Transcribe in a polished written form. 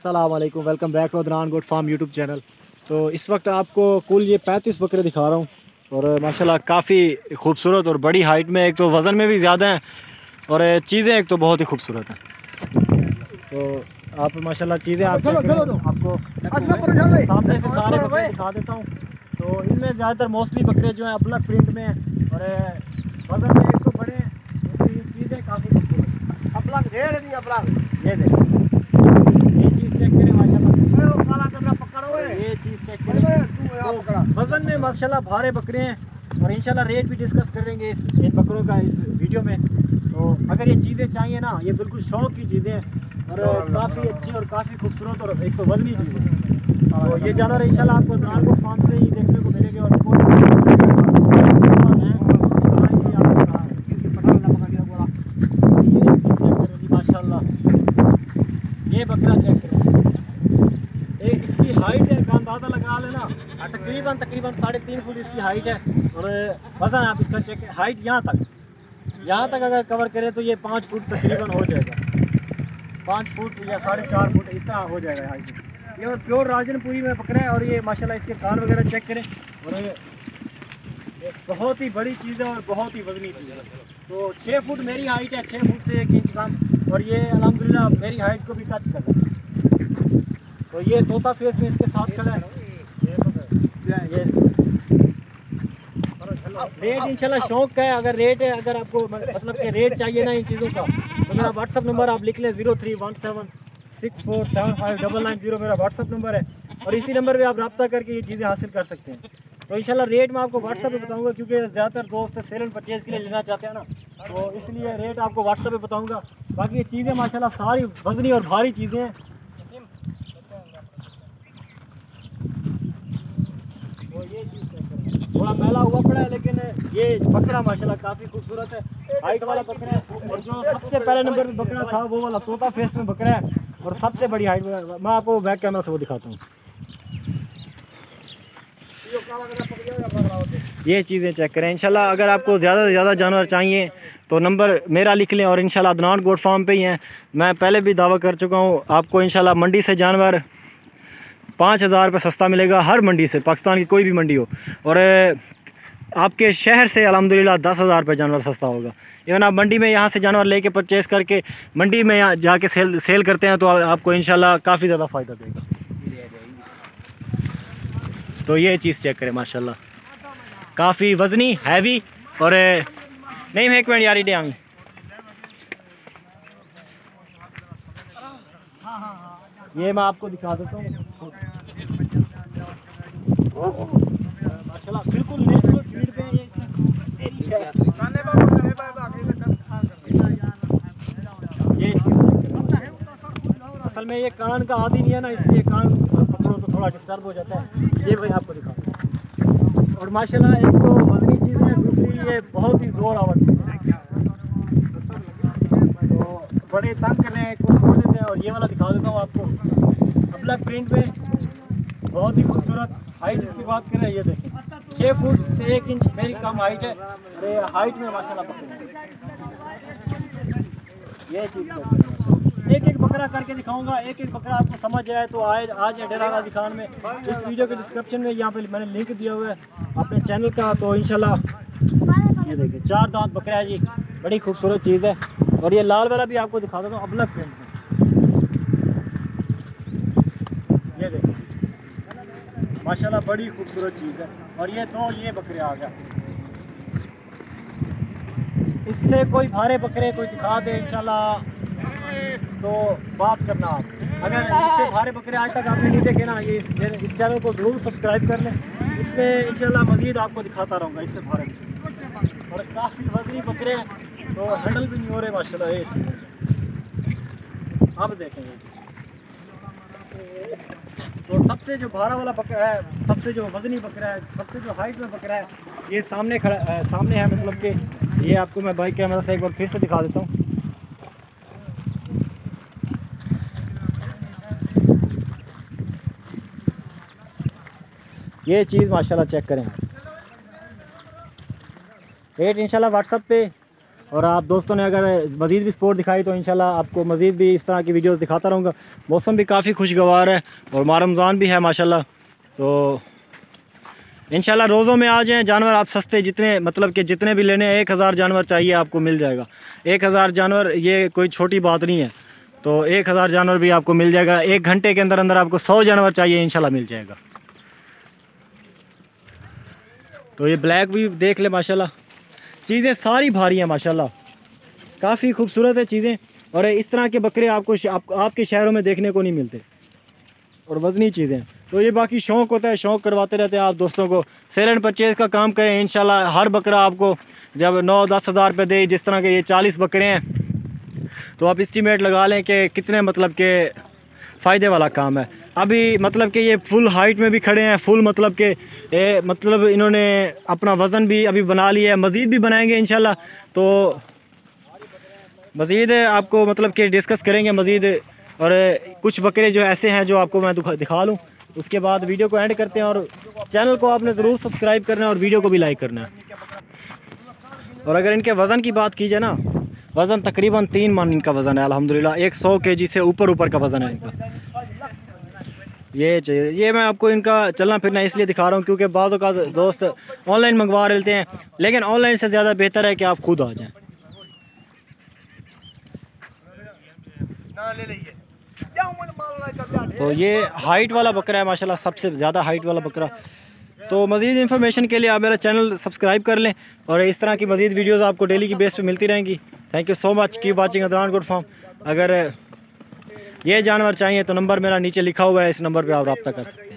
अस्सलाम वालेकुम, welcome back to Adnan goat farm YouTube channel. तो इस वक्त आपको कुल ये 35 बकरे दिखा रहा हूँ और माशाल्लाह काफ़ी खूबसूरत और बड़ी हाइट में, एक तो वज़न में भी ज़्यादा हैं और चीज़ें एक तो बहुत ही खूबसूरत हैं। तो आप माशाल्लाह चीज़ें आप आपको सामने से सारे बकरे दिखा देता हूँ। तो इनमें ज़्यादातर मोस्टली बकरे जो हैं अबलग प्रिंट में हैं और वज़न में एक तो बड़े हैं, चीज़ें काफ़ी खूबसूरत अबलग ढेर नहीं अबलग। ये देखें, ये चीज़ चेक करें माशाल्लाह, ये चीज़ चेक करें। तो वज़न में माशाल्लाह भारे बकरे हैं और इंशाल्लाह रेट भी डिस्कस करेंगे इन बकरों का इस वीडियो में। तो अगर ये चीज़ें चाहिए ना, ये बिल्कुल शौक़ की चीज़ें हैं और काफ़ी अच्छी और काफ़ी खूबसूरत और एक तो वज़नी चीज़ें हैं। तो ये जानवर इंशाल्लाह आपको अदनान फार्म से ही देखने को मिलेंगे और माशाल्लाह ये बकरा चेक करें। इसकी हाइट है, का अंदाज़ा लगा लेना, तकरीबन 3.5 फुट इसकी हाइट है और वज़न आप इसका चेक करें। हाइट यहाँ तक अगर कवर करें तो ये 5 फुट तकरीबन हो जाएगा, 5 फुट या 4.5 फुट इस तरह हो जाएगा हाइट। ये और प्योर राजनपुरी में बकरा है और ये माशाल्लाह इसके कान वगैरह चेक करें और ये बहुत ही बड़ी चीज़ है और बहुत ही वज़नी चीज़ है। तो 6 फुट मेरी हाइट है, 6 फुट से 1 इंच कम, और ये अल्हम्दुलिल्लाह मेरी हाइट को भी टच कर रहा है। तो ये तोता फेस में इसके साथ खड़ा है। ये रेट इंशाल्लाह शौक का है। अगर रेट है, अगर आपको मतलब कि रेट चाहिए ना इन चीज़ों का, तो मेरा व्हाट्सअप नंबर आप लिख लें 031764759990 मेरा व्हाट्सअप नंबर है और इसी नंबर पे आप रब्ता करके ये चीज़ें हासिल कर सकते हैं। तो इंशाल्लाह रेट मैं आपको व्हाट्सअप पे बताऊंगा, क्योंकि ज़्यादातर दोस्त सेल एंड परचेज़ के लिए लेना चाहते हैं ना, तो इसलिए रेट आपको व्हाट्सअप पे बताऊंगा। बाकी ये चीज़ें माशाल्लाह सारी वज़नी और भारी चीज़ें हैं। तो ये चीज़ थोड़ा मैला हुआ पड़ा है, लेकिन ये बकरा माशाल्लाह काफ़ी खूबसूरत है, हाइट वाला बकरा है। और जो सबसे पहले नंबर पर बकरा था वो वाला तोता फेस में बकरा है और सबसे बड़ी हाइट में। मैं आपको बैक कैमरा से वो दिखाता हूँ। ये चीज़ें चेक करें। इंशाल्लाह अगर आपको ज़्यादा से ज़्यादा जानवर चाहिए तो नंबर मेरा लिख लें और इंशाल्लाह अदनान गोट फार्म पे ही हैं। मैं पहले भी दावा कर चुका हूँ, आपको इंशाल्लाह मंडी से जानवर 5000 रुपये सस्ता मिलेगा, हर मंडी से, पाकिस्तान की कोई भी मंडी हो। और आपके शहर से अल्हम्दुलिल्लाह 10,000 रुपये जानवर सस्ता होगा। इवन आप मंडी में यहाँ से जानवर लेके परचेज़ करके मंडी में यहाँ जाके सेल करते हैं तो आपको इंशाल्लाह काफ़ी ज़्यादा फ़ायदा देगा। तो ये चीज़ चेक करें माशाल्लाह, काफ़ी वज़नी हैवी और नहीं मैं एक मिनट यार डे आमी ये मैं आपको दिखा देता हूँ माशाल्लाह, बिल्कुल नेचुरल फीड पे है। ये चीज़ असल में ये कान का आदी नहीं है ना, इसलिए कान पकड़ो तो थोड़ा डिस्टर्ब हो जाता है। ये भाई आपको दिखा दूँ। और माशाल्लाह एक तो वज़नी चीज़ है, दूसरी ये बहुत ही ज़ोर आवाज़ चीज़ है। तो बड़े तंग कर रहे हैं, कुछ छोड़ देते हैं। और ये वाला दिखा देता हूँ आपको, अबलग प्रिंट में बहुत ही खूबसूरत। हाइट की बात करें, ये देखें 6 फुट से 1 इंच मेरी कम हाइट है और ये हाइट में माशाल्लाह पकड़े। ये चीज़ एक एक बकरा करके दिखाऊंगा, एक एक बकरा आपको समझ आए तो आज डेराना दिखान में इस वीडियो के डिस्क्रिप्शन में यहाँ पे मैंने लिंक दिया हुआ है अपने चैनल का। तो इंशाल्लाह ये देखिए 4 दांत बकरा है जी, बड़ी खूबसूरत चीज़ है। और ये लाल वाला भी आपको दिखा देता हूँ अबलग प्रिंट में। ये देखिए माशाल्लाह बड़ी खूबसूरत चीज़ है। और ये ये बकरे आ गया, इससे कोई भारे बकरे कोई दिखा दे इंशाल्लाह तो बात करना आप। अगर इससे भारे बकरे आज तक आपने नहीं देखे ना, ये इस चैनल को ज़रूर सब्सक्राइब कर लें। इसमें इंशाल्लाह मज़ीद आपको दिखाता रहूँगा इससे भारे और काफ़ी वज़नी बकरे हैं, तो हैंडल भी नहीं हो रहे माशाल्लाह। ये अब देखेंगे तो सबसे जो भारा वाला बकरा है, सबसे जो वज़नी बकरा है, सबसे जो हाइट में बकरा है, ये सामने सामने है। मतलब कि ये आपको मैं बाइक कैमरा से एक बार फिर से दिखा देता हूँ। ये चीज़ माशाल्लाह चेक करें। रेट इंशाल्लाह व्हाट्सएप पे और आप दोस्तों ने अगर मज़ीद भी सपोर्ट दिखाई तो इंशाल्लाह आपको मज़ीद भी इस तरह की वीडियोस दिखाता रहूँगा। मौसम भी काफ़ी खुशगवार है और माह रमज़ान भी है माशाल्लाह। तो इंशाल्लाह रोज़ों में आ जाएँ जानवर आप सस्ते, जितने मतलब कि जितने भी लेने 1000 जानवर चाहिए आपको मिल जाएगा। 1000 जानवर ये कोई छोटी बात नहीं है। तो 1000 जानवर भी आपको मिल जाएगा। 1 घंटे के अंदर अंदर आपको 100 जानवर चाहिए इंशाल्लाह मिल जाएगा। तो ये ब्लैक भी देख ले माशाल्लाह, चीज़ें सारी भारी हैं माशाल्लाह, काफ़ी खूबसूरत है चीज़ें। और इस तरह के बकरे आपको आपके शहरों में देखने को नहीं मिलते और वज़नी चीज़ें। तो ये बाकी शौक़ होता है, शौक़ करवाते रहते हैं आप दोस्तों को। सेल एंड परचेज़ का काम करें इंशाल्लाह। हर बकरा आपको जब 9-10 हज़ार रुपये दे, जिस तरह के ये 40 बकरे हैं तो आप एस्टीमेट लगा लें कि कितने मतलब के फ़ायदे वाला काम है। अभी मतलब कि ये फुल हाइट में भी खड़े हैं, फुल मतलब के मतलब इन्होंने अपना वज़न भी अभी बना लिया है, मज़ीद भी बनाएंगे इंशाल्लाह। तो मज़ीद आपको मतलब कि डिस्कस करेंगे मज़ीद। और कुछ बकरे जो ऐसे हैं जो आपको मैं दिखा लूँ, उसके बाद वीडियो को एंड करते हैं। और चैनल को आपने ज़रूर सब्सक्राइब करना है और वीडियो को भी लाइक करना है। और अगर इनके वज़न की बात की जाए ना, वज़न तकरीबन 3 मन इनका वज़न है अल्हम्दुलिल्लाह। 100 kg से ऊपर का वज़न है इनका। ये चाहिए, ये मैं आपको इनका चलना फिरना इसलिए दिखा रहा हूँ क्योंकि बाज़ का दोस्त ऑनलाइन मंगवा लेते हैं, लेकिन ऑनलाइन से ज़्यादा बेहतर है कि आप खुद आ जाएँ। तो ये हाइट वाला बकरा है माशाल्लाह, सबसे ज़्यादा हाइट वाला बकरा। तो मज़ीद इन्फॉर्मेशन के लिए आप मेरा चैनल सब्सक्राइब कर लें और इस तरह की मज़ीद वीडियोज़ आपको डेली की बेस पे मिलती रहेंगी। Thank you so much, keep watching Adnan good farm. अगर ये जानवर चाहिए तो नंबर मेरा नीचे लिखा हुआ है, इस नंबर पे आप रब्ता कर सकते हैं।